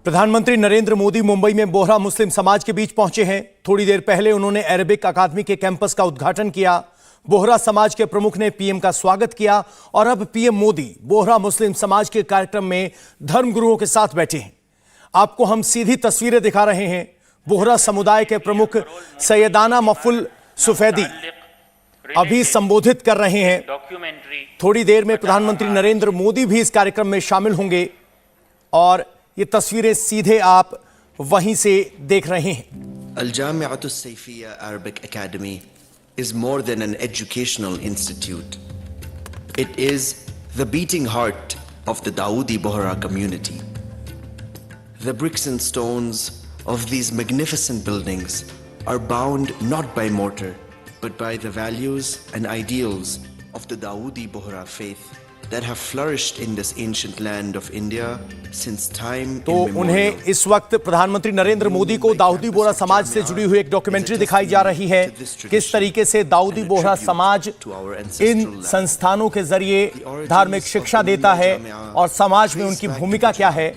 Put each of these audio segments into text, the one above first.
प्रधानमंत्री नरेंद्र मोदी मुंबई में बोहरा मुस्लिम समाज के बीच पहुंचे हैं। थोड़ी देर पहले उन्होंने अरेबिक अकादमी के कैंपस का उद्घाटन किया। बोहरा समाज के प्रमुख ने पीएम का स्वागत किया और अब पीएम मोदी बोहरा मुस्लिम समाज के कार्यक्रम में धर्मगुरुओं के साथ बैठे हैं। आपको हम सीधी तस्वीरें दिखा रहे हैं। बोहरा समुदाय के प्रमुख सैयदाना मफुल सुफैदी अभी संबोधित कर रहे हैं। थोड़ी देर में प्रधानमंत्री नरेंद्र मोदी भी इस कार्यक्रम में शामिल होंगे और ये तस्वीरें सीधे आप वहीं से देख रहे हैं। Al-Jami'at al-Sayfiyya Arabic Academy is more than an educational institute. It is the beating heart of the Dawoodi Bohra community. The bricks and stones of these magnificent buildings are bound not by mortar, but by the values and ideals of the Dawoodi Bohra faith that have flourished in this ancient land of India since time immemorial. तो उन्हें इस वक्त प्रधानमंत्री नरेंद्र मोदी को दाऊदी बोहरा समाज से जुड़ी हुई एक डॉक्यूमेंट्री दिखाई जा रही है। किस तरीके से दाऊदी बोहरा समाज इन संस्थानों के जरिए धार्मिक शिक्षा देता है और समाज में उनकी भूमिका क्या है।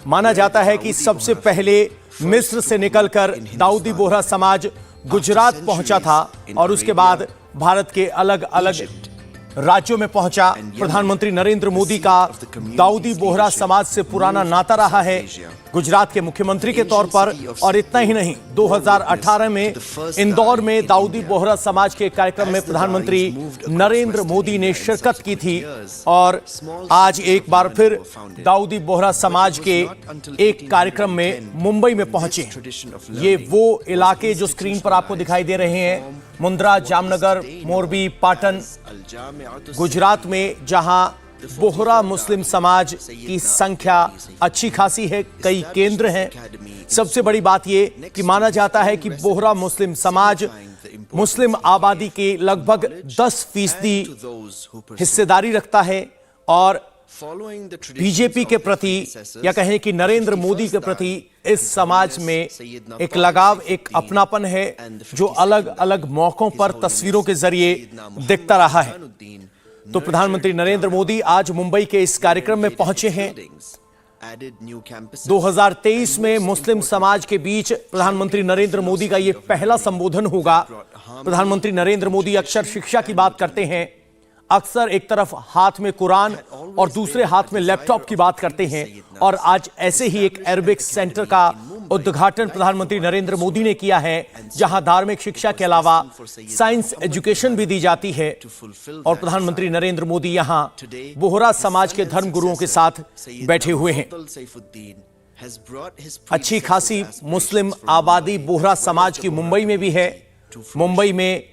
माना जाता है कि सबसे पहले मिस्र से निकलकर दाऊदी बोहरा समाज गुजरात पहुंचा था और उसके बाद भारत के अलग अलग राज्यों में पहुंचा। प्रधानमंत्री नरेंद्र मोदी का दाऊदी बोहरा समाज से पुराना नाता रहा है गुजरात के मुख्यमंत्री के तौर पर। और इतना ही नहीं, 2018 में इंदौर में दाऊदी बोहरा समाज के कार्यक्रम में प्रधानमंत्री नरेंद्र मोदी ने शिरकत की थी और आज एक बार फिर दाऊदी बोहरा समाज के एक कार्यक्रम में मुंबई में पहुंचे। ये वो इलाके जो स्क्रीन पर आपको दिखाई दे रहे हैं, मुंद्रा, जामनगर, मोरबी, पाटन, गुजरात में, जहां बोहरा मुस्लिम समाज की संख्या अच्छी खासी है, कई केंद्र हैं। सबसे बड़ी बात यह कि माना जाता है कि बोहरा मुस्लिम समाज मुस्लिम आबादी के लगभग 10% हिस्सेदारी रखता है और बीजेपी के प्रति या कहें कि नरेंद्र मोदी के प्रति इस समाज में एक लगाव, एक अपनापन है जो अलग अलग मौकों पर तस्वीरों के जरिए दिखता रहा है। तो प्रधानमंत्री नरेंद्र मोदी आज मुंबई के इस कार्यक्रम में पहुंचे हैं। 2023 में मुस्लिम समाज के बीच प्रधानमंत्री नरेंद्र मोदी का यह पहला संबोधन होगा। प्रधानमंत्री नरेंद्र मोदी अक्सर शिक्षा की बात करते हैं, अक्सर एक तरफ हाथ में कुरान और दूसरे हाथ में लैपटॉप की बात करते हैं और आज ऐसे ही एक अरबिक सेंटर का उद्घाटन प्रधानमंत्री नरेंद्र मोदी ने किया है जहां धार्मिक शिक्षा के अलावा साइंस एजुकेशन भी दी जाती है। और प्रधानमंत्री नरेंद्र मोदी यहां बोहरा समाज के धर्मगुरुओं के साथ बैठे हुए हैं। अच्छी खासी मुस्लिम आबादी बोहरा समाज की मुंबई में भी है। मुंबई में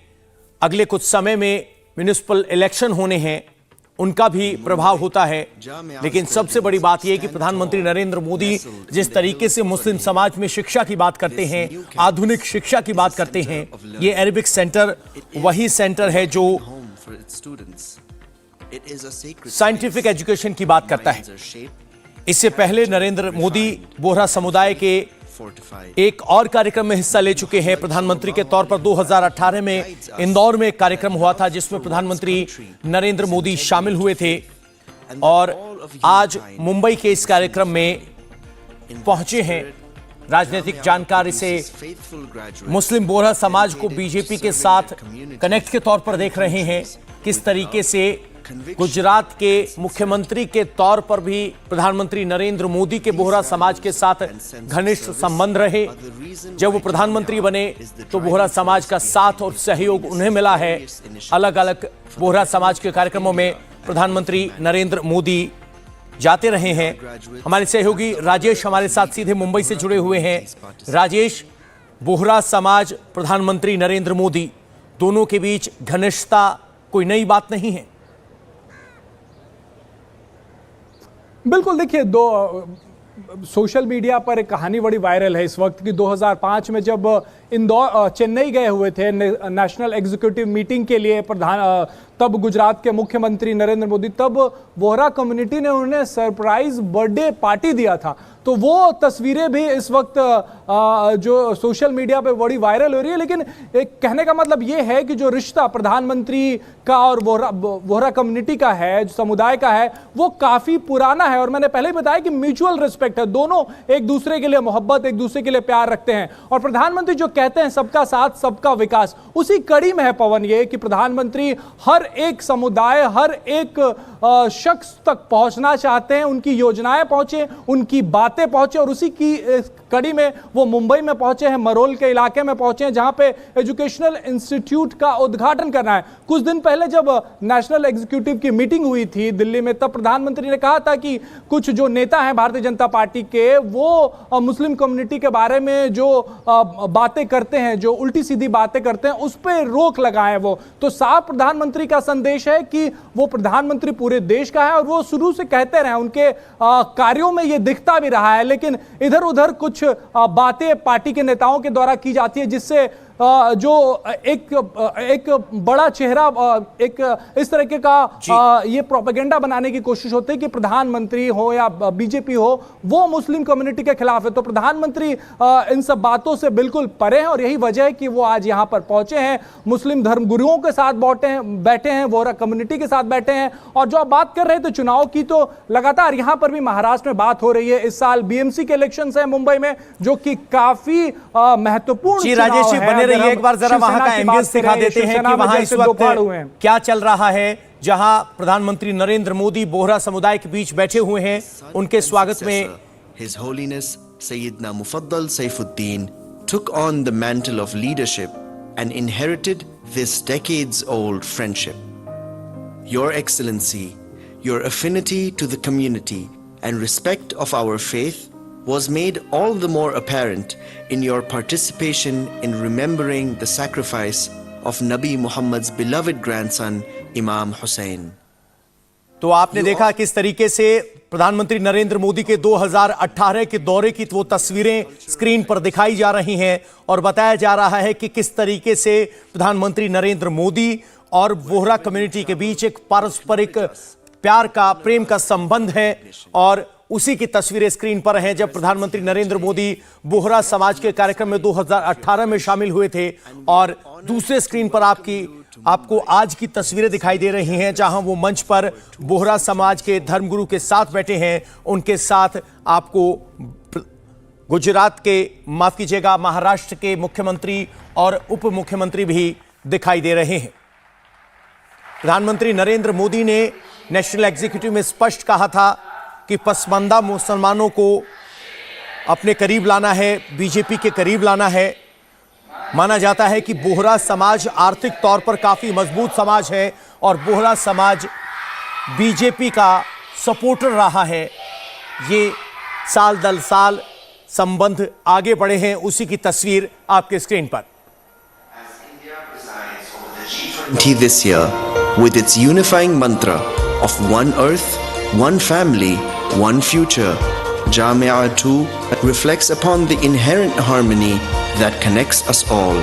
अगले कुछ समय में म्युनिसिपल इलेक्शन होने हैं, उनका भी प्रभाव होता है। लेकिन सबसे बड़ी बात यह है कि प्रधानमंत्री नरेंद्र मोदी जिस तरीके से मुस्लिम समाज में शिक्षा की बात करते हैं, आधुनिक शिक्षा की बात करते हैं, ये अरेबिक सेंटर वही सेंटर है जो साइंटिफिक एजुकेशन की बात करता है। इससे पहले नरेंद्र मोदी बोहरा समुदाय के एक और कार्यक्रम में हिस्सा ले चुके हैं प्रधानमंत्री के तौर पर। 2018 में इंदौर में एक कार्यक्रम हुआ था जिसमें प्रधानमंत्री नरेंद्र मोदी शामिल हुए थे और आज मुंबई के इस कार्यक्रम में पहुंचे हैं। राजनीतिक जानकार इसे मुस्लिम बोहरा समाज को बीजेपी के साथ कनेक्ट के तौर पर देख रहे हैं। किस तरीके से गुजरात के मुख्यमंत्री के तौर पर भी प्रधानमंत्री नरेंद्र मोदी के बोहरा समाज के साथ घनिष्ठ संबंध रहे। जब वो प्रधानमंत्री बने तो बोहरा समाज का साथ और सहयोग उन्हें मिला है। अलग अलग बोहरा समाज के कार्यक्रमों में प्रधानमंत्री नरेंद्र मोदी जाते रहे हैं। हमारे सहयोगी राजेश हमारे साथ सीधे मुंबई से जुड़े हुए हैं। राजेश, बोहरा समाज, प्रधानमंत्री नरेंद्र मोदी, दोनों के बीच घनिष्ठता कोई नई बात नहीं है। बिल्कुल, देखिए, सोशल मीडिया पर एक कहानी बड़ी वायरल है इस वक्त की। 2005 में जब चेन्नई गए हुए थे नेशनल एग्जीक्यूटिव मीटिंग के लिए तब गुजरात के मुख्यमंत्री नरेंद्र मोदी, तब वोहरा कम्युनिटी ने उन्हें सरप्राइज बर्थडे पार्टी दिया था। तो वो तस्वीरें भी इस वक्त जो सोशल मीडिया पे बड़ी वायरल हो रही है। लेकिन एक कहने का मतलब ये है कि जो रिश्ता प्रधानमंत्री का और वोहरा कम्युनिटी का है, जो समुदाय का है, वो काफी पुराना है। और मैंने पहले ही बताया कि म्यूचुअल रिस्पेक्ट है, दोनों एक दूसरे के लिए मोहब्बत, एक दूसरे के लिए प्यार रखते हैं। और प्रधानमंत्री जो कहते हैं सबका साथ सबका विकास, उसी कड़ी में है पवन ये कि प्रधानमंत्री हर एक समुदाय, हर एक शख्स तक पहुंचना चाहते हैं, उनकी योजनाएं पहुंचे, उनकी बातें पहुंचे। और उसी की कड़ी में वो मुंबई में पहुंचे हैं, मरोल के इलाके में पहुंचे हैं, जहां पे एजुकेशनल इंस्टीट्यूट का उद्घाटन करना है। कुछ दिन पहले जब नेशनल एग्जीक्यूटिव की मीटिंग हुई थी दिल्ली में, तब प्रधानमंत्री ने कहा था कि कुछ जो नेता हैं भारतीय जनता पार्टी के, वो मुस्लिम कम्युनिटी के बारे में जो बातें करते हैं, जो उल्टी सीधी बातें करते हैं, उस पर रोक लगाए वो। तो साफ प्रधानमंत्री का संदेश है कि वो प्रधानमंत्री पूरे देश का है और वो शुरू से कहते रहे, उनके कार्यों में ये दिखता भी रहा है। लेकिन इधर उधर कुछ बातें पार्टी के नेताओं के द्वारा की जाती है, जिससे जो एक बड़ा चेहरा, एक इस तरीके का ये प्रोपेगेंडा बनाने की कोशिश होती है कि प्रधानमंत्री हो या बीजेपी हो, वो मुस्लिम कम्युनिटी के खिलाफ है। तो प्रधानमंत्री इन सब बातों से बिल्कुल परे हैं और यही वजह है कि वो आज यहां पर पहुंचे हैं, मुस्लिम धर्मगुरुओं के साथ बैठे हैं, वोहरा कम्युनिटी के साथ बैठे हैं। और जो आप बात कर रहे थे चुनाव की, तो लगातार यहां पर भी महाराष्ट्र में बात हो रही है। इस साल बीएमसी के इलेक्शंस है मुंबई में, जो कि काफी महत्वपूर्ण चुनाव है। एक बार जरा वहां का एम्बियंस दिखा देते हैं कि वहां इस वक्त क्या चल रहा है, जहां प्रधानमंत्री नरेंद्र मोदी बोहरा समुदाय के बीच बैठे हुए हैं। उनके स्वागत में His Holiness Sayyidina Mufaddal Saifuddin took on the mantle of leadership and inherited this decades-old friendship. Your Excellency, your affinity to the community and respect of our faith was made all the more apparent in your participation in remembering the sacrifice of Nabi Muhammad's beloved grandson, Imam Hussain. तो आपने देखा किस तरीके से प्रधानमंत्री नरेंद्र मोदी के 2018 के दौरे की वो तस्वीरें स्क्रीन पर दिखाई जा रही हैं और बताया जा रहा है कि किस तरीके से प्रधानमंत्री नरेंद्र मोदी और वोहरा कम्युनिटी के बीच एक पारस्परिक प्यार का, प्रेम का संबंध है। और उसी की तस्वीरें स्क्रीन पर हैं जब प्रधानमंत्री नरेंद्र मोदी बोहरा समाज के कार्यक्रम में 2018 में शामिल हुए थे। और दूसरे स्क्रीन पर आपको आज की तस्वीरें दिखाई दे रही हैं, जहां वो मंच पर बोहरा समाज के धर्मगुरु के साथ बैठे हैं। उनके साथ आपको गुजरात के, माफ कीजिएगा, महाराष्ट्र के मुख्यमंत्री और उप मुख्यमंत्री भी दिखाई दे रहे हैं। प्रधानमंत्री नरेंद्र मोदी ने नेशनल एग्जीक्यूटिव में स्पष्ट कहा था कि पसमानदा मुसलमानों को अपने करीब लाना है, बीजेपी के करीब लाना है। माना जाता है कि बोहरा समाज आर्थिक तौर पर काफी मजबूत समाज है और बोहरा समाज बीजेपी का सपोर्टर रहा है। ये साल दर साल संबंध आगे बढ़े हैं, उसी की तस्वीर आपके स्क्रीन पर। This year, with its unifying mantra of one earth, one family, one future, Jamia 2 reflects upon the inherent harmony that connects us all.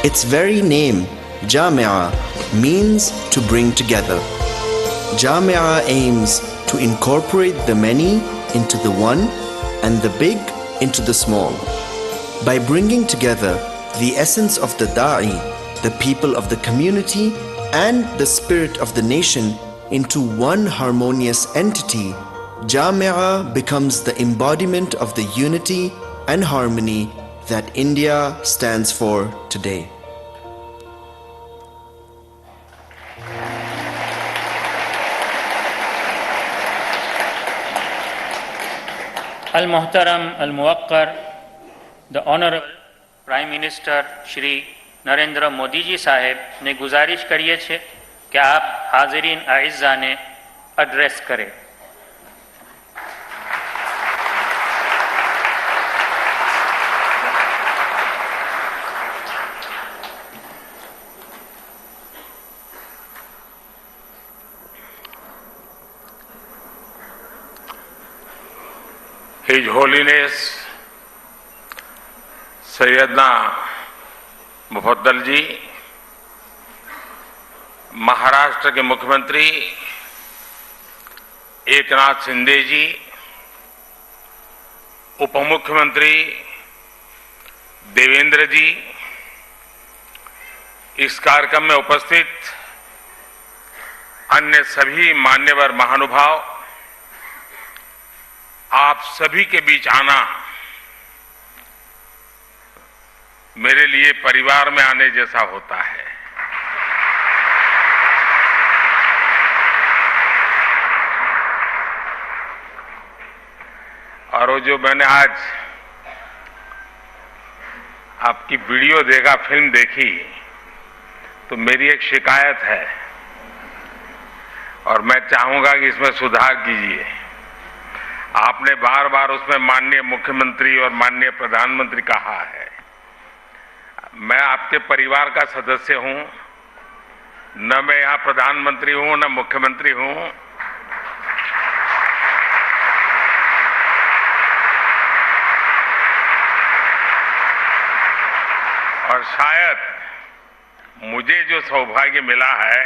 Its very name, Jamia, means to bring together. Jamia aims to incorporate the many into the one and the big into the small. By bringing together the essence of the Da'i, the people of the community, and the spirit of the nation into one harmonious entity, Jamia becomes the embodiment of the unity and harmony that India stands for today. Al-Muhtaram Al-Muwaqqar, the Honorable Prime Minister Shri Narendra Modi ji साहेब ने गुजारिश करिए छे कि आप हाजिरीन आइज़ा ने address करें। His Holiness Syedna Mufaddal जी, महाराष्ट्र के मुख्यमंत्री एकनाथ शिंदे जी, उप मुख्यमंत्री देवेंद्र जी, इस कार्यक्रम में उपस्थित अन्य सभी मान्यवर महानुभाव, आप सभी के बीच आना मेरे लिए परिवार में आने जैसा होता है। और वो जो मैंने आज आपकी वीडियो देखा, फिल्म देखी, तो मेरी एक शिकायत है और मैं चाहूंगा कि इसमें सुधार कीजिए। आपने बार बार उसमें माननीय मुख्यमंत्री और माननीय प्रधानमंत्री कहा है। मैं आपके परिवार का सदस्य हूं, न मैं यहां प्रधानमंत्री हूं न मुख्यमंत्री हूं। और शायद मुझे जो सौभाग्य मिला है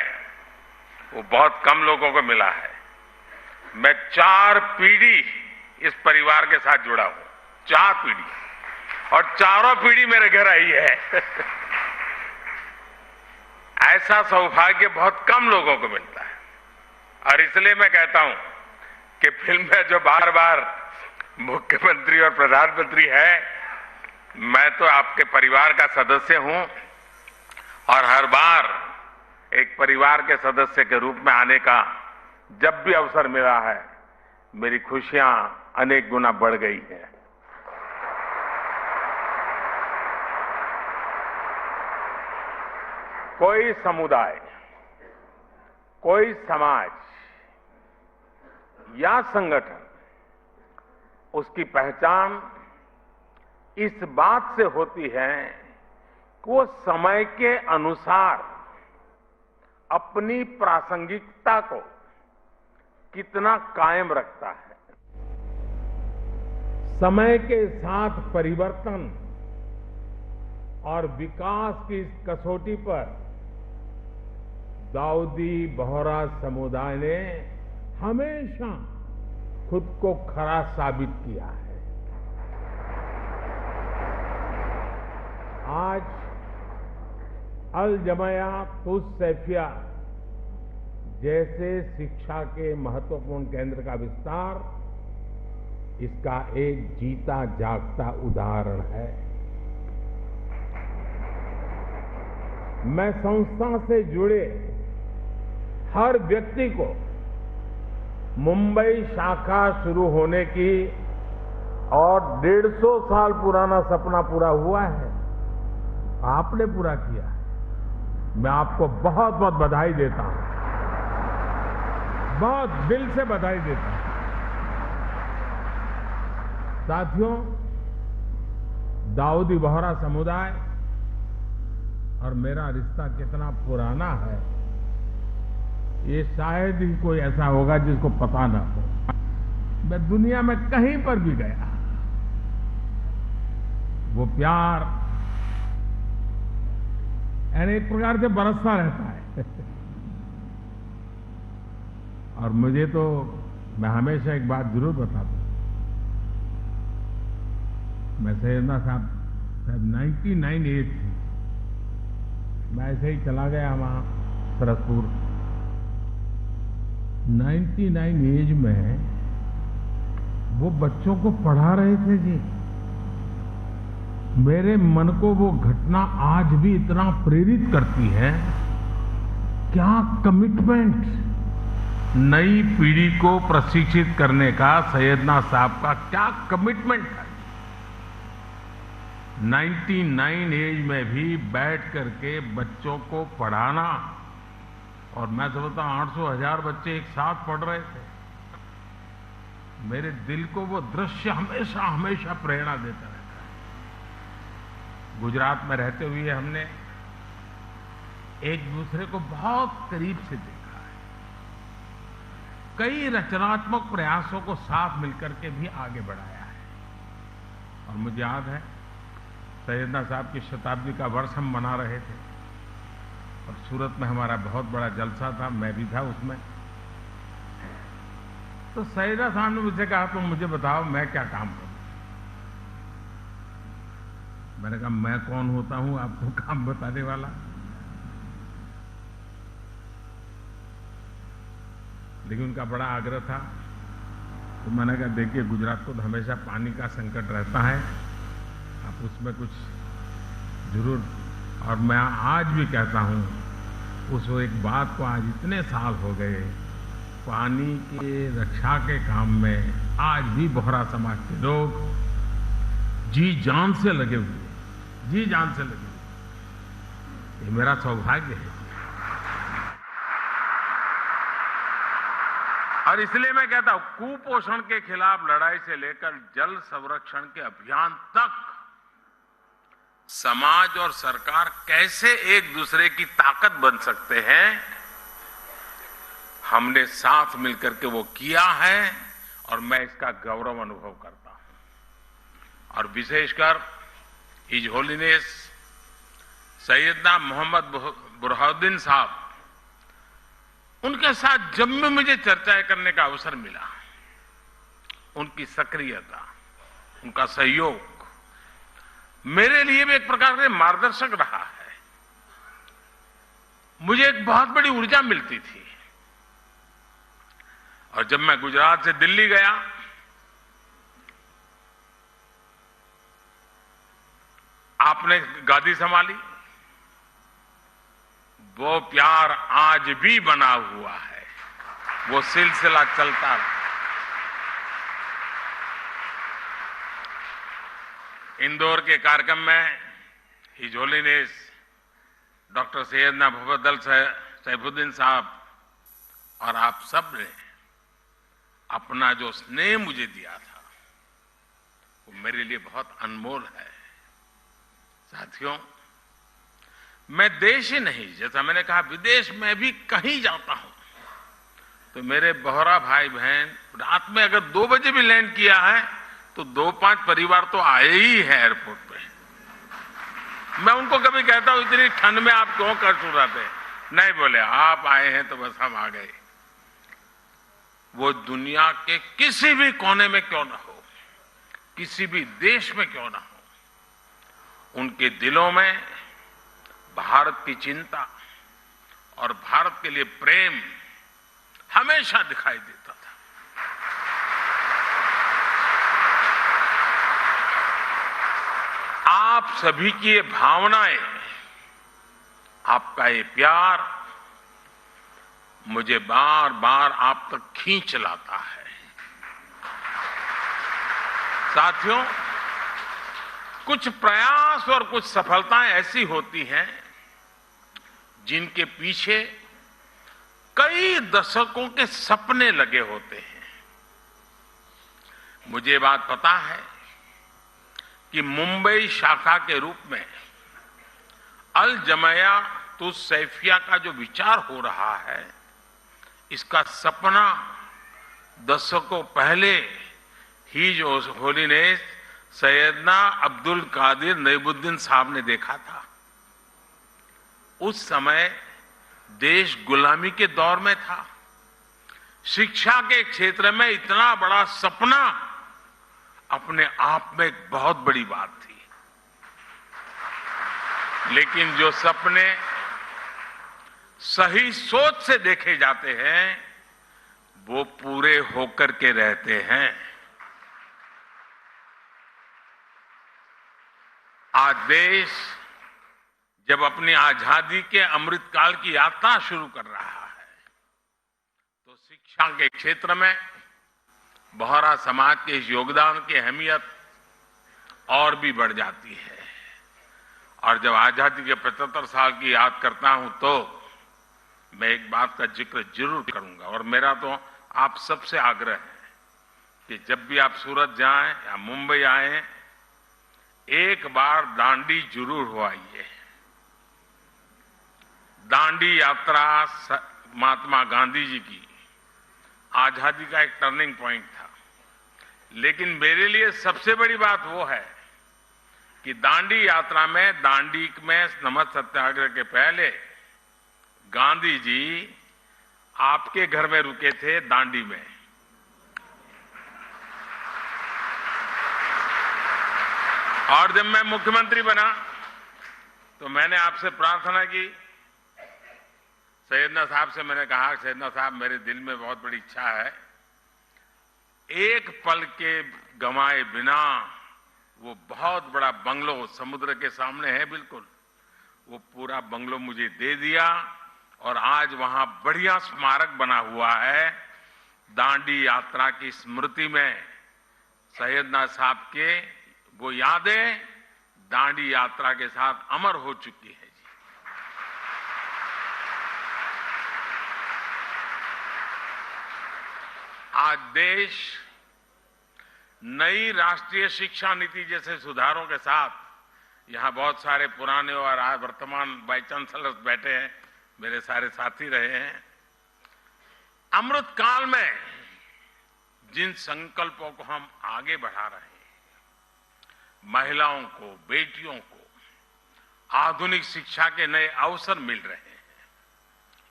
वो बहुत कम लोगों को मिला है। मैं 4 पीढ़ी इस परिवार के साथ जुड़ा हूं, 4 पीढ़ी, और चारों पीढ़ी मेरे घर आई है। ऐसा सौभाग्य बहुत कम लोगों को मिलता है। और इसलिए मैं कहता हूं कि फिल्म में जो बार बार मुख्यमंत्री और प्रधानमंत्री है, मैं तो आपके परिवार का सदस्य हूं और हर बार एक परिवार के सदस्य के रूप में आने का जब भी अवसर मिला है, मेरी खुशियां अनेक गुना बढ़ गई है। कोई समुदाय, कोई समाज या संगठन, उसकी पहचान इस बात से होती है कि वो समय के अनुसार अपनी प्रासंगिकता को कितना कायम रखता है। समय के साथ परिवर्तन और विकास की इस कसौटी पर दाऊदी बोहरा समुदाय ने हमेशा खुद को खरा साबित किया है। आज अल जमाया तुस सैफिया जैसे शिक्षा के महत्वपूर्ण केंद्र का विस्तार इसका एक जीता जागता उदाहरण है। मैं संस्था से जुड़े हर व्यक्ति को मुंबई शाखा शुरू होने की और 150 साल पुराना सपना पूरा हुआ है, आपने पूरा किया है। मैं आपको बहुत बहुत बधाई देता हूं, बहुत दिल से बधाई देता हूं। साथियों, दाऊदी बोहरा समुदाय और मेरा रिश्ता कितना पुराना है, ये शायद ही कोई ऐसा होगा जिसको पता ना हो। मैं दुनिया में कहीं पर भी गया, वो प्यार यानी एक प्रकार से बरसता रहता है। और मुझे तो, मैं हमेशा एक बात जरूर बताता हूं, मैं सैयदना साहब 99 एज थी, मैं ऐसे ही चला गया वहां सरसपुर। 99 एज में वो बच्चों को पढ़ा रहे थे जी। मेरे मन को वो घटना आज भी इतना प्रेरित करती है। क्या कमिटमेंट, नई पीढ़ी को प्रशिक्षित करने का सैयदना साहब का क्या कमिटमेंट है। 99 एज में भी बैठ करके बच्चों को पढ़ाना, और मैं समझता हूं 800,000 बच्चे एक साथ पढ़ रहे थे। मेरे दिल को वो दृश्य हमेशा हमेशा प्रेरणा देता रहता है। गुजरात में रहते हुए हमने एक दूसरे को बहुत करीब से देखा है। कई रचनात्मक प्रयासों को साथ मिलकर के भी आगे बढ़ाया है। और मुझे याद है, सैयदना साहब की शताब्दी का वर्ष हम मना रहे थे। और सूरत में हमारा बहुत बड़ा जलसा था, मैं भी था उसमें। तो सैयदा साहब ने मुझसे कहा तुम मुझे बताओ मैं क्या काम करूं। मैंने कहा मैं कौन होता हूं आपको काम बताने वाला। लेकिन उनका बड़ा आग्रह था, तो मैंने कहा देखिए गुजरात को तो हमेशा पानी का संकट रहता है, आप उसमें कुछ जरूर। और मैं आज भी कहता हूं उस एक बात को, आज इतने साल हो गए, पानी के रक्षा के काम में आज भी बोहरा समाज के लोग जी जान से लगे हुए, जी जान से लगे हुए। ये मेरा सौभाग्य है। और इसलिए मैं कहता हूं कुपोषण के खिलाफ लड़ाई से लेकर जल संरक्षण के अभियान तक समाज और सरकार कैसे एक दूसरे की ताकत बन सकते हैं, हमने साथ मिलकर के वो किया है और मैं इसका गौरव अनुभव करता हूं। और विशेषकर हिज होलीनेस सैयदना मोहम्मद बुरहानुद्दीन साहब, उनके साथ जब भी मुझे चर्चाएं करने का अवसर मिला, उनकी सक्रियता, उनका सहयोग मेरे लिए भी एक प्रकार से मार्गदर्शक रहा है। मुझे एक बहुत बड़ी ऊर्जा मिलती थी। और जब मैं गुजरात से दिल्ली गया, आपने गादी संभाली, वो प्यार आज भी बना हुआ है, वो सिलसिला चलता रहा। इंदौर के कार्यक्रम में his holiness doctor Syedna Mufaddal Saifuddin साहब और आप सब ने अपना जो स्नेह मुझे दिया था, वो मेरे लिए बहुत अनमोल है। साथियों, मैं देश ही नहीं, जैसा मैंने कहा विदेश में भी कहीं जाता हूं तो मेरे बोहरा भाई बहन रात में अगर 2 बजे भी लैंड किया है तो 2-5 परिवार तो आए ही है एयरपोर्ट पे। मैं उनको कभी कहता हूं इतनी ठंड में आप क्यों कष्ट उठाते? नहीं, बोले आप आए हैं तो बस हम आ गए। वो दुनिया के किसी भी कोने में क्यों ना हो, किसी भी देश में क्यों ना हो, उनके दिलों में भारत की चिंता और भारत के लिए प्रेम हमेशा दिखाई देता था। आप सभी की ये भावनाएं, आपका ये प्यार मुझे बार बार आप तक खींच लाता है। साथियों, कुछ प्रयास और कुछ सफलताएं ऐसी होती हैं जिनके पीछे कई दशकों के सपने लगे होते हैं। मुझे बात पता है कि मुंबई शाखा के रूप में अल जमाया तुस सैफिया का जो विचार हो रहा है, इसका सपना दशकों पहले ही जो होलीनेस सैयदना अब्दुल कादिर नईमुद्दीन साहब ने देखा था। उस समय देश गुलामी के दौर में था। शिक्षा के क्षेत्र में इतना बड़ा सपना अपने आप में एक बहुत बड़ी बात थी। लेकिन जो सपने सही सोच से देखे जाते हैं, वो पूरे होकर के रहते हैं। आज देश जब अपनी आजादी के अमृतकाल की यात्रा शुरू कर रहा है, तो शिक्षा के क्षेत्र में बोहरा समाज के इस योगदान की अहमियत और भी बढ़ जाती है। और जब आजादी के 75 साल की याद करता हूं तो मैं एक बात का जिक्र जरूर करूंगा, और मेरा तो आप सबसे आग्रह है कि जब भी आप सूरत जाएं या मुंबई आएं, एक बार दांडी जरूर हो आइए। दांडी यात्रा महात्मा गांधी जी की आजादी का एक टर्निंग पॉइंट था। लेकिन मेरे लिए सबसे बड़ी बात वो है कि दांडी यात्रा में, दांडी में नमक सत्याग्रह के पहले गांधी जी आपके घर में रुके थे दांडी में। और जब मैं मुख्यमंत्री बना तो मैंने आपसे प्रार्थना की, सैयदना साहब से मैंने कहा, सैयदना साहब मेरे दिल में बहुत बड़ी इच्छा है, एक पल के गंवाए बिना वो बहुत बड़ा बंगलो समुद्र के सामने है बिल्कुल, वो पूरा बंगलो मुझे दे दिया और आज वहां बढ़िया स्मारक बना हुआ है। दांडी यात्रा की स्मृति में सैयदना साहब के वो यादें दांडी यात्रा के साथ अमर हो चुकी है। आज देश नई राष्ट्रीय शिक्षा नीति जैसे सुधारों के साथ, यहां बहुत सारे पुराने और आज वर्तमान वाइस चांसलर्स बैठे हैं, मेरे सारे साथी रहे हैं, अमृत काल में जिन संकल्पों को हम आगे बढ़ा रहे हैं, महिलाओं को, बेटियों को आधुनिक शिक्षा के नए अवसर मिल रहे हैं।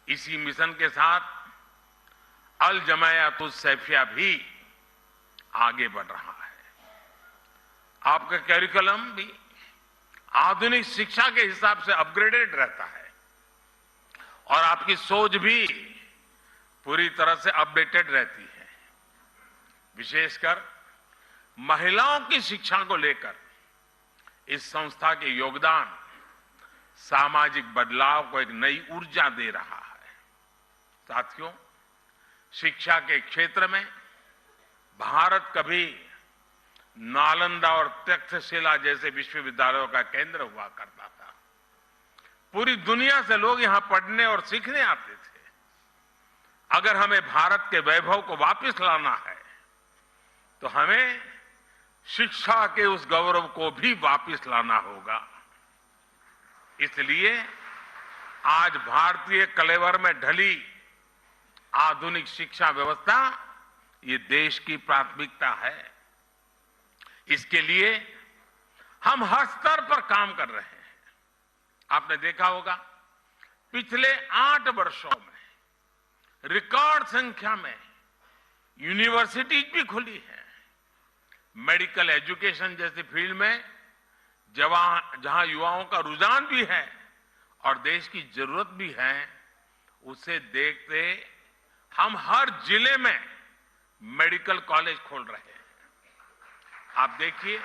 इसी मिशन के साथ अल जमायातुस सैफिया भी आगे बढ़ रहा है। आपका करिकुलम भी आधुनिक शिक्षा के हिसाब से अपग्रेडेड रहता है और आपकी सोच भी पूरी तरह से अपडेटेड रहती है। विशेषकर महिलाओं की शिक्षा को लेकर इस संस्था के योगदान सामाजिक बदलाव को एक नई ऊर्जा दे रहा है। साथियों, शिक्षा के क्षेत्र में भारत कभी नालंदा और तक्षशिला जैसे विश्वविद्यालयों का केंद्र हुआ करता था। पूरी दुनिया से लोग यहां पढ़ने और सीखने आते थे। अगर हमें भारत के वैभव को वापस लाना है तो हमें शिक्षा के उस गौरव को भी वापस लाना होगा। इसलिए आज भारतीय कलेवर में ढली आधुनिक शिक्षा व्यवस्था ये देश की प्राथमिकता है। इसके लिए हम हर स्तर पर काम कर रहे हैं। आपने देखा होगा पिछले 8 वर्षों में रिकॉर्ड संख्या में यूनिवर्सिटीज भी खुली है। मेडिकल एजुकेशन जैसी फील्ड में जहां युवाओं का रुझान भी है और देश की जरूरत भी है, उसे देखते हम हर जिले में मेडिकल कॉलेज खोल रहे हैं। आप देखिए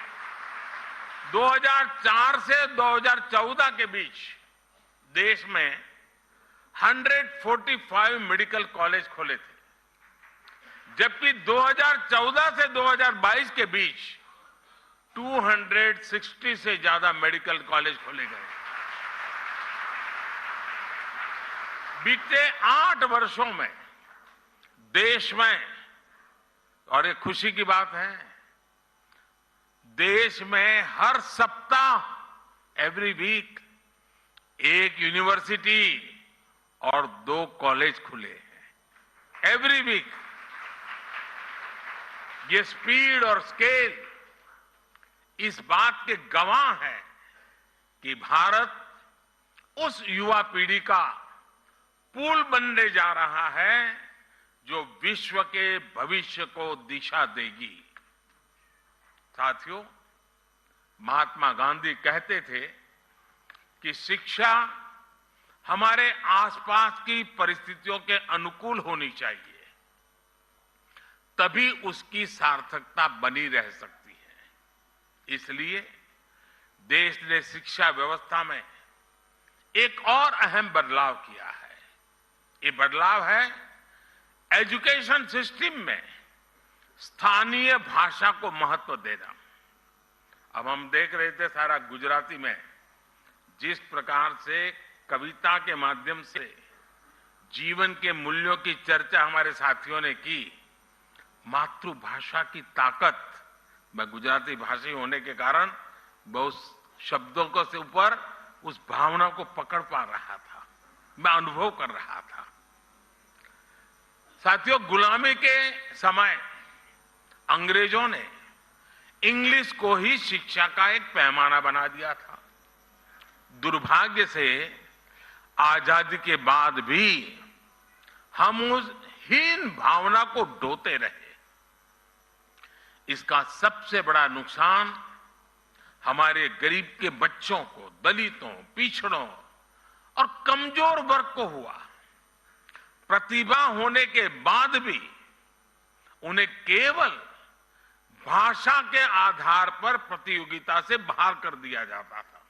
2004 से 2014 के बीच देश में 145 मेडिकल कॉलेज खोले थे, जबकि 2014 से 2022 के बीच 260 से ज्यादा मेडिकल कॉलेज खोले गए। बीते 8 वर्षों में देश में, और एक खुशी की बात है, देश में हर सप्ताह एवरी वीक एक यूनिवर्सिटी और 2 कॉलेज खुले हैं। Every week. ये स्पीड और स्केल इस बात के गवाह है कि भारत उस युवा पीढ़ी का पुल बनने जा रहा है जो विश्व के भविष्य को दिशा देगी। साथियों, महात्मा गांधी कहते थे कि शिक्षा हमारे आसपास की परिस्थितियों के अनुकूल होनी चाहिए, तभी उसकी सार्थकता बनी रह सकती है। इसलिए देश ने शिक्षा व्यवस्था में एक और अहम बदलाव किया है। ये बदलाव है एजुकेशन सिस्टम में स्थानीय भाषा को महत्व देना। अब हम देख रहे थे सारा गुजराती में जिस प्रकार से कविता के माध्यम से जीवन के मूल्यों की चर्चा हमारे साथियों ने की। मातृभाषा की ताकत, मैं गुजराती भाषी होने के कारण बहुत शब्दों को से ऊपर उस भावना को पकड़ पा रहा था, मैं अनुभव कर रहा था। साथियों, गुलामी के समय अंग्रेजों ने इंग्लिश को ही शिक्षा का एक पैमाना बना दिया था। दुर्भाग्य से आजादी के बाद भी हम उस हीन भावना को ढोते रहे। इसका सबसे बड़ा नुकसान हमारे गरीब के बच्चों को, दलितों, पिछड़ों और कमजोर वर्ग को हुआ। प्रतिभा होने के बाद भी उन्हें केवल भाषा के आधार पर प्रतियोगिता से बाहर कर दिया जाता था।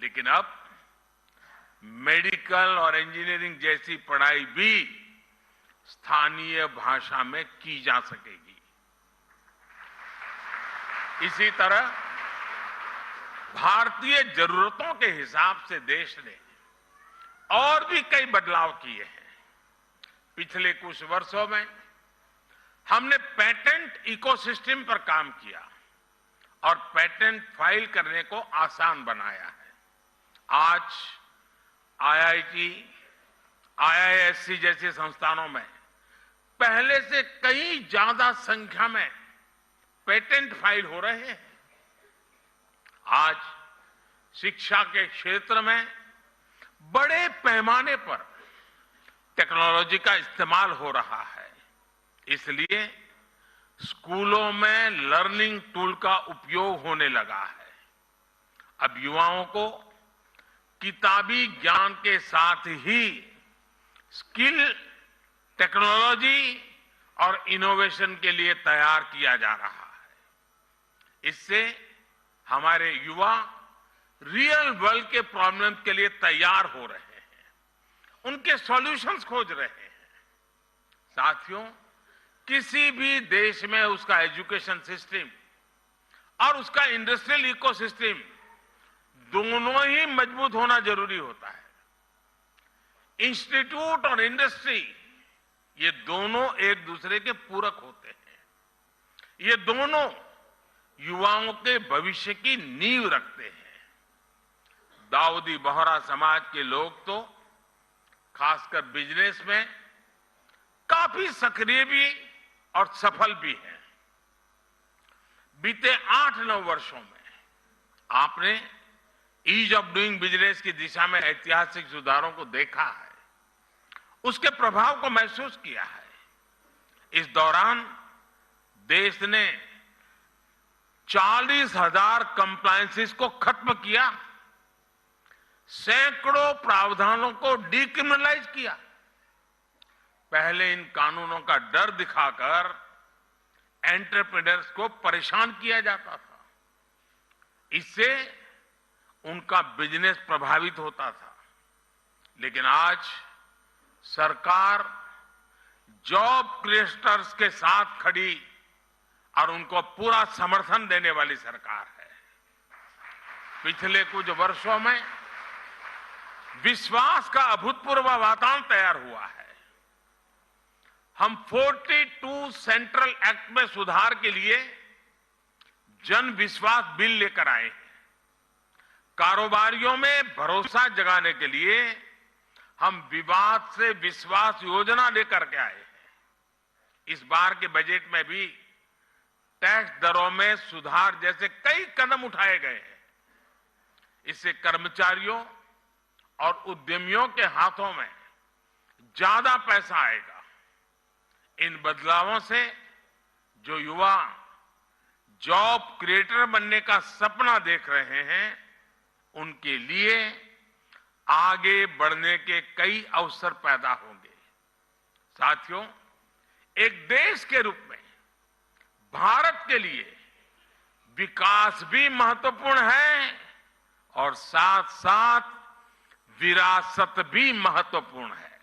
लेकिन अब मेडिकल और इंजीनियरिंग जैसी पढ़ाई भी स्थानीय भाषा में की जा सकेगी। इसी तरह भारतीय जरूरतों के हिसाब से देश ने और भी कई बदलाव किए हैं। पिछले कुछ वर्षों में हमने पेटेंट इकोसिस्टम पर काम किया और पेटेंट फाइल करने को आसान बनाया है। आज आईआईटी, आईआईएससी जैसे संस्थानों में पहले से कई ज्यादा संख्या में पेटेंट फाइल हो रहे हैं। आज शिक्षा के क्षेत्र में बड़े पैमाने पर टेक्नोलॉजी का इस्तेमाल हो रहा है। इसलिए स्कूलों में लर्निंग टूल का उपयोग होने लगा है। अब युवाओं को किताबी ज्ञान के साथ ही स्किल, टेक्नोलॉजी और इनोवेशन के लिए तैयार किया जा रहा है। इससे हमारे युवा रियल वर्ल्ड के प्रॉब्लम के लिए तैयार हो रहे हैं, उनके सॉल्यूशंस खोज रहे हैं। साथियों, किसी भी देश में उसका एजुकेशन सिस्टम और उसका इंडस्ट्रियल इकोसिस्टम दोनों ही मजबूत होना जरूरी होता है। इंस्टीट्यूट और इंडस्ट्री ये दोनों एक दूसरे के पूरक होते हैं। ये दोनों युवाओं के भविष्य की नींव रखते हैं। दाऊदी बोहरा समाज के लोग तो खासकर बिजनेस में काफी सक्रिय भी और सफल भी हैं। बीते 8-9 वर्षों में आपने ईज ऑफ डूइंग बिजनेस की दिशा में ऐतिहासिक सुधारों को देखा है, उसके प्रभाव को महसूस किया है। इस दौरान देश ने 40,000 कंप्लायंसेस को खत्म किया, सैकड़ों प्रावधानों को डिक्रिमिनलाइज किया। पहले इन कानूनों का डर दिखाकर एंटरप्रेन्योर्स को परेशान किया जाता था। इससे उनका बिजनेस प्रभावित होता था। लेकिन आज सरकार जॉब क्रिएटर्स के साथ खड़ी और उनको पूरा समर्थन देने वाली सरकार है। पिछले कुछ वर्षों में विश्वास का अभूतपूर्व वातावरण तैयार हुआ है। हम 42 सेंट्रल एक्ट में सुधार के लिए जन विश्वास बिल लेकर आए हैं। कारोबारियों में भरोसा जगाने के लिए हम विवाद से विश्वास योजना लेकर के आए हैं। इस बार के बजट में भी टैक्स दरों में सुधार जैसे कई कदम उठाए गए हैं। इससे कर्मचारियों और उद्यमियों के हाथों में ज्यादा पैसा आएगा। इन बदलावों से जो युवा जॉब क्रिएटर बनने का सपना देख रहे हैं, उनके लिए आगे बढ़ने के कई अवसर पैदा होंगे। साथियों, एक देश के रूप में भारत के लिए विकास भी महत्वपूर्ण है और साथ साथ विरासत भी महत्वपूर्ण है।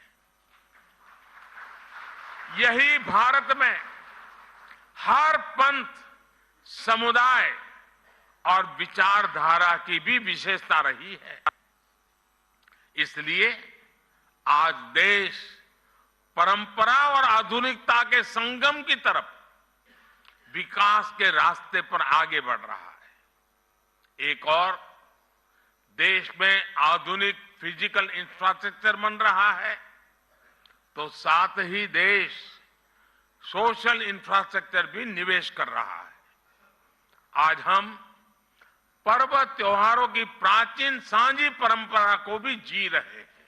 यही भारत में हर पंथ, समुदाय और विचारधारा की भी विशेषता रही है। इसलिए आज देश परंपरा और आधुनिकता के संगम की तरफ विकास के रास्ते पर आगे बढ़ रहा है। एक और देश में आधुनिक फिजिकल इंफ्रास्ट्रक्चर बन रहा है, तो साथ ही देश सोशल इंफ्रास्ट्रक्चर भी निवेश कर रहा है। आज हम पर्व त्योहारों की प्राचीन सांझी परंपरा को भी जी रहे हैं।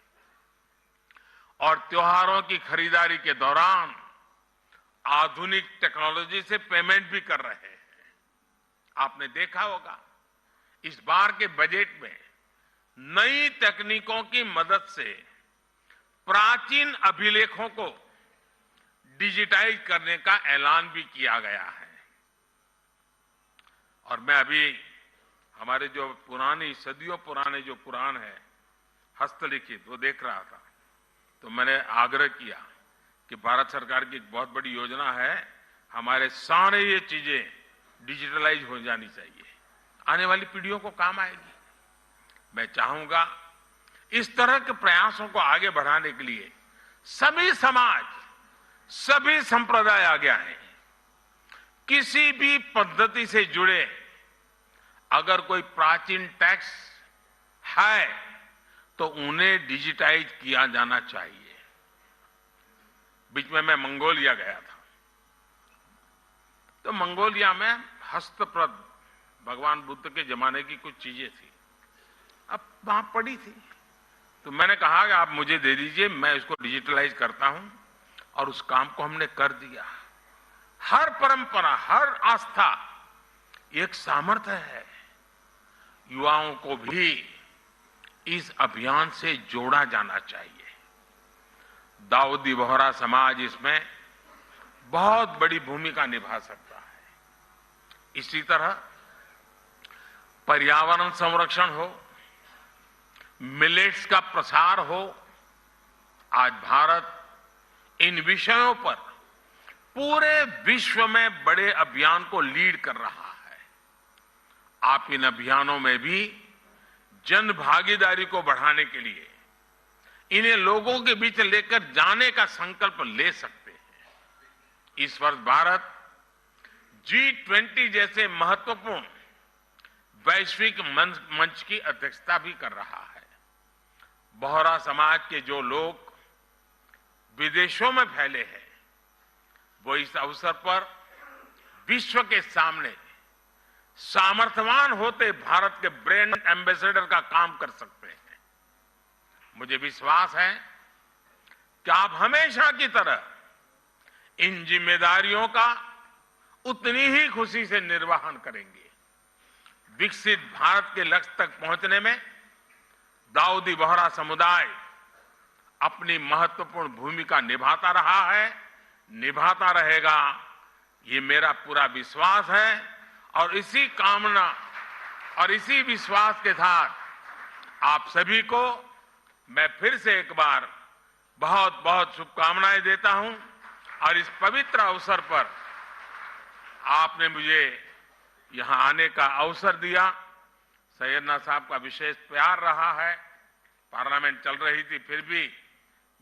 और त्योहारों की खरीदारी के दौरान आधुनिक टेक्नोलॉजी से पेमेंट भी कर रहे हैं। आपने देखा होगा इस बार के बजट में नई तकनीकों की मदद से प्राचीन अभिलेखों को डिजिटाइज करने का ऐलान भी किया गया है। और मैं अभी हमारे जो पुरानी सदियों पुराने जो पुराण है हस्तलिखित वो देख रहा था, तो मैंने आग्रह किया कि भारत सरकार की एक बहुत बड़ी योजना है, हमारे सारे ये चीजें डिजिटलाइज हो जानी चाहिए, आने वाली पीढ़ियों को काम आएगी। मैं चाहूंगा इस तरह के प्रयासों को आगे बढ़ाने के लिए सभी समाज, सभी संप्रदाय आगे आए। किसी भी पद्धति से जुड़े अगर कोई प्राचीन टैक्स है तो उन्हें डिजिटाइज किया जाना चाहिए। बीच में मैं मंगोलिया गया था, तो मंगोलिया में हस्तप्रत भगवान बुद्ध के जमाने की कुछ चीजें थी, अब वहां पड़ी थी, तो मैंने कहा कि आप मुझे दे दीजिए, मैं इसको डिजिटलाइज करता हूं, और उस काम को हमने कर दिया। हर परंपरा, हर आस्था एक सामर्थ्य है। युवाओं को भी इस अभियान से जोड़ा जाना चाहिए। दाऊदी बोहरा समाज इसमें बहुत बड़ी भूमिका निभा सकता है। इसी तरह पर्यावरण संरक्षण हो, मिलेट्स का प्रसार हो, आज भारत इन विषयों पर पूरे विश्व में बड़े अभियान को लीड कर रहा है। आप इन अभियानों में भी जन भागीदारी को बढ़ाने के लिए इन्हें लोगों के बीच लेकर जाने का संकल्प ले सकते हैं। इस वर्ष भारत G20 जैसे महत्वपूर्ण वैश्विक मंच की अध्यक्षता भी कर रहा है। बोहरा समाज के जो लोग विदेशों में फैले हैं, वो इस अवसर पर विश्व के सामने सामर्थ्यवान होते भारत के ब्रांड एम्बेसडर का काम कर सकते हैं। मुझे विश्वास है कि आप हमेशा की तरह इन जिम्मेदारियों का उतनी ही खुशी से निर्वहन करेंगे। विकसित भारत के लक्ष्य तक पहुंचने में दाऊदी बोहरा समुदाय अपनी महत्वपूर्ण भूमिका निभाता रहा है, निभाता रहेगा, ये मेरा पूरा विश्वास है। और इसी कामना और इसी विश्वास के साथ आप सभी को मैं फिर से एक बार बहुत बहुत शुभकामनाएं देता हूं। और इस पवित्र अवसर पर आपने मुझे यहां आने का अवसर दिया। सैयदना साहब का विशेष प्यार रहा है। पार्लियामेंट चल रही थी, फिर भी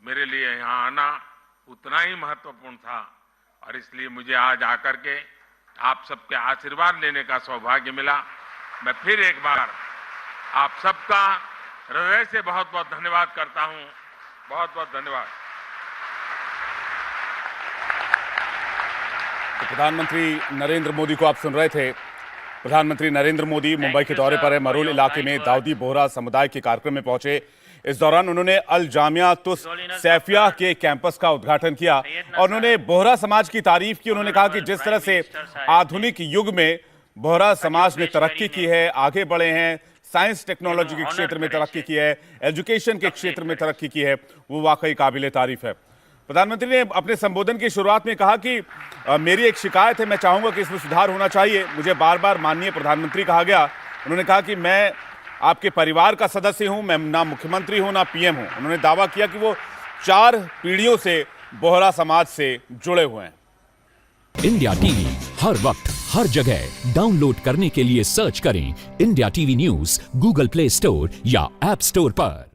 मेरे लिए यहां आना उतना ही महत्वपूर्ण था, और इसलिए मुझे आज आकर के आप सबके आशीर्वाद लेने का सौभाग्य मिला। मैं फिर एक बार आप सबका हृदय से बहुत बहुत धन्यवाद करता हूं। बहुत बहुत धन्यवाद। तो प्रधानमंत्री नरेंद्र मोदी को आप सुन रहे थे। प्रधानमंत्री नरेंद्र मोदी मुंबई के दौरे पर है। मरोल इलाके में दाऊदी बोहरा समुदाय के कार्यक्रम में पहुंचे। इस दौरान उन्होंने अल जामिया तुस सैफिया के कैंपस का उद्घाटन किया और उन्होंने बोहरा समाज की तारीफ की। उन्होंने कहा कि जिस तरह से आधुनिक युग में बोहरा समाज ने तरक्की की है, आगे बढ़े हैं, साइंस टेक्नोलॉजी के क्षेत्र में तरक्की की है, एजुकेशन के क्षेत्र में तरक्की की है, वो वाकई काबिले तारीफ है। प्रधानमंत्री ने अपने संबोधन की शुरुआत में कहा कि मेरी एक शिकायत है, मैं चाहूंगा कि इसमें सुधार होना चाहिए। मुझे बार बार माननीय प्रधानमंत्री कहा गया। उन्होंने कहा कि मैं आपके परिवार का सदस्य हूं, मैं ना मुख्यमंत्री हूं ना पीएम हूं। उन्होंने दावा किया कि वो 4 पीढ़ियों से बोहरा समाज से जुड़े हुए हैं। इंडिया टीवी हर वक्त हर जगह डाउनलोड करने के लिए सर्च करें India TV news Google play store या ऐप स्टोर पर।